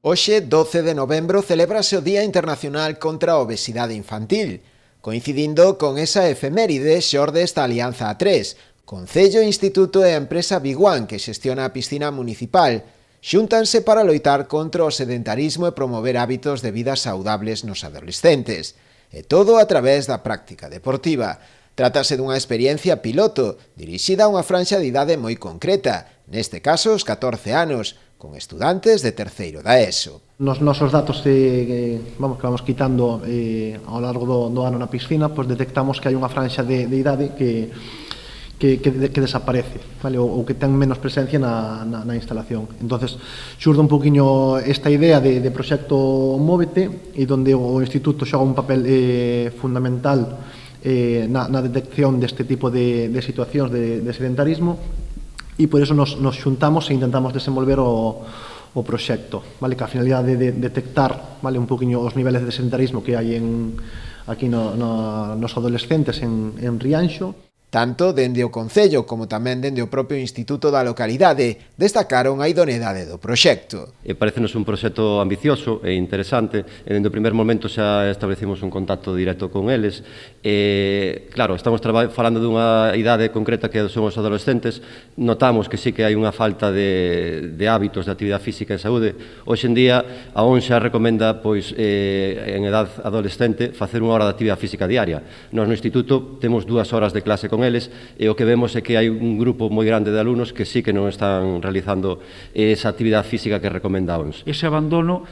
Hoxe, 12 de novembro, celébrase o Día Internacional contra a Obesidade Infantil. Coincidindo con esa efeméride, xorde esta alianza a tres, Concello, Instituto e a empresa Big One, que xestiona a piscina municipal, xúntanse para loitar contra o sedentarismo e promover hábitos de vida saudables nos adolescentes. E todo a través da práctica deportiva. Trátase dunha experiencia piloto, dirixida a unha franxa de idade moi concreta, neste caso os 14 anos, con estudantes de terceiro da ESO. Nos nosos datos que vamos quitando ao largo do ano na piscina, pois detectamos que hai unha franxa de idade que desaparece, vale? ou que ten menos presencia na instalación. Entonces, xurde un poquinho esta idea de proxecto Móvete, e donde o Instituto xoga un papel fundamental na detección deste tipo de situacións de sedentarismo, e por iso nos xuntamos e intentamos desenvolver o proxecto, vale? Que a finalidade de detectar, vale, un poquinho os niveles de sedentarismo que hai aquí nos adolescentes en Rianxo. Tanto dende o Concello como tamén dende o propio Instituto da localidade destacaron a idoneidade do proxecto. Parécenos un proxecto ambicioso e interesante, e dende o primer momento xa establecimos un contacto directo con eles. Claro, estamos falando dunha idade concreta que son os adolescentes, notamos que sí que hai unha falta de hábitos de actividade física e saúde. Hoxe en día a ONXA recomenda, pois, en edad adolescente, facer unha hora de actividade física diaria. Nos no Instituto temos 2 horas de clase con eles, e o que vemos é que hai un grupo moi grande de alumnos que sí que non están realizando esa actividade física que recomenda a ONS. Ese abandono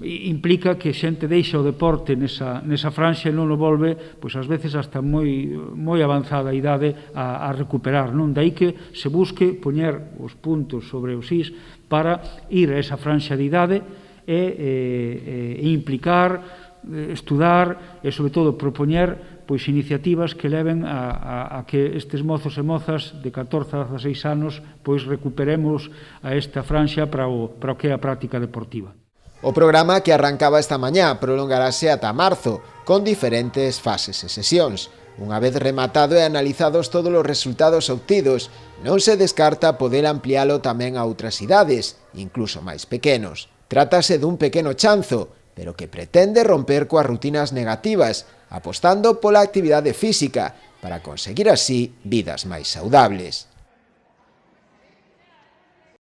implica que xente deixa o deporte nesa franxa e non o volve, pois ás veces hasta moi avanzada idade a recuperar, non? Daí que se busque poñer os puntos sobre os is para ir a esa franxa de idade e implicar, estudar e, sobre todo, propoñer pois iniciativas que leven a que estes mozos e mozas de 14 a 16 anos pois recuperemos a esta franxa para o que é a práctica deportiva. O programa, que arrancaba esta mañá, prolongarase ata marzo, con diferentes fases e sesións. Unha vez rematado e analizados todos os resultados obtidos, non se descarta poder ampliálo tamén a outras idades, incluso máis pequenos. Trátase dun pequeno chanzo, pero que pretende romper coas rutinas negativas, apostando pola actividade física para conseguir así vidas máis saudables.